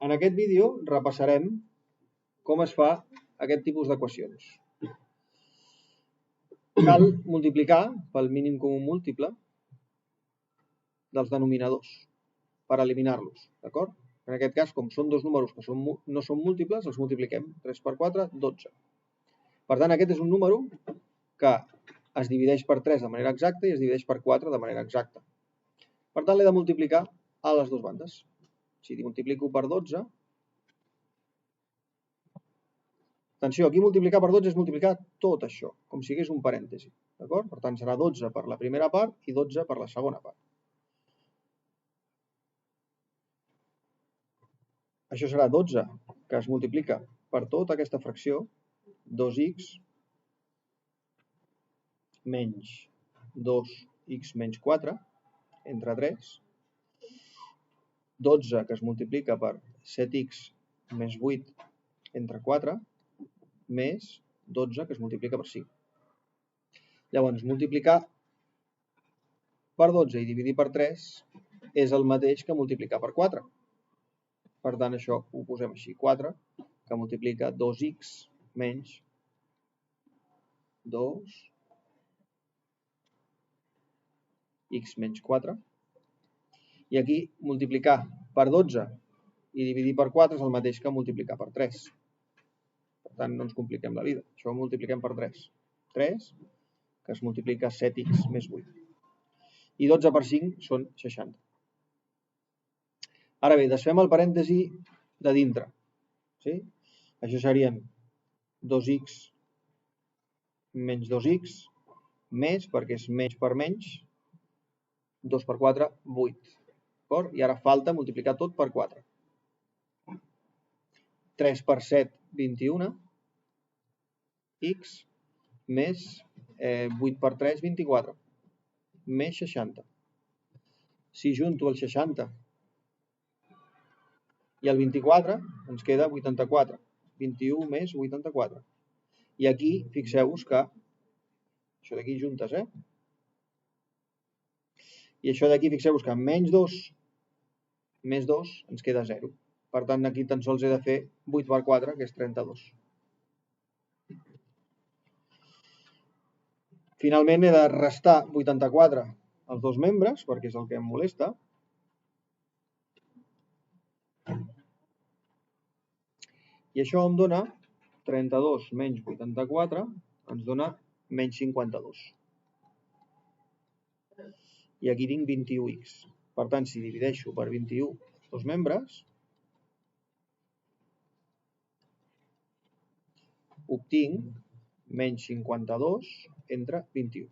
En aquest vídeo repassarem com es fa aquest tipus d'equacions. Cal multiplicar pel mínim comú múltiple dels denominadors per eliminar-los, d'acord? En aquest cas, com són dos números que no són múltiples, els multipliquem. 3 per 4, 12. Per tant, aquest és un número que es divideix per 3 de manera exacta i es divideix per 4 de manera exacta. Per tant, l'he de multiplicar a les dues bandes. Si multiplico per 12, atenció, aquí multiplicar per 12 és multiplicar tot això, com si hagués un parèntesi, d'acord? Per tant, serà 12 per la primera part i 12 per la segona part. Això serà 12, que es multiplica per tota aquesta fracció, 2x menys 2x menys 4, entre 3, 12 que es multiplica per 7x més 8 entre 4, més 12 que es multiplica per 5. Llavors, multiplicar per 12 i dividir per 3 és el mateix que multiplicar per 4. Per tant, això ho posem així, 4, que multiplica 2x menys 2x menys 4. I aquí multiplicar per 12 i dividir per 4 és el mateix que multiplicar per 3. Per tant, no ens compliquem la vida. Això ho multipliquem per 3. 3, que es multiplica 7x més 8. I 12 per 5 són 60. Ara bé, desfem el parèntesi de dintre. Sí? Això serien 2x menys 2x, més, perquè és menys per menys, 2 per 4, 8. I ara falta multiplicar tot per 4. 3 per 7, 21, x, més 8 per 3, 24, més 60. Si junto el 60 i el 24, ens queda 84. 21 més 84. I aquí, fixeu-vos que això d'aquí juntes, I això d'aquí, fixeu-vos que menys 2 més 2 ens queda 0. Per tant, aquí tan sols he de fer 8 per 4, que és 32. Finalment, he de restar 84 als dos membres, perquè és el que em molesta. I això em dona 32 menys 84, ens dona menys 52. I aquí tinc 21x. Per tant, si divideixo per 21 els dos membres, obtinc menys 52 entre 21.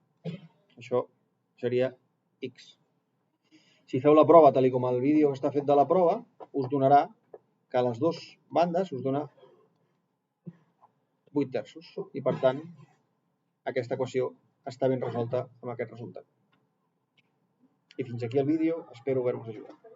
Això seria x. Si feu la prova, tal com el vídeo està fet de la prova, us donarà que a les dues bandes us dona 8 terços. I per tant, aquesta equació està ben resolta amb aquest resultat. I fins aquí el vídeo, espero haver-vos ajudat.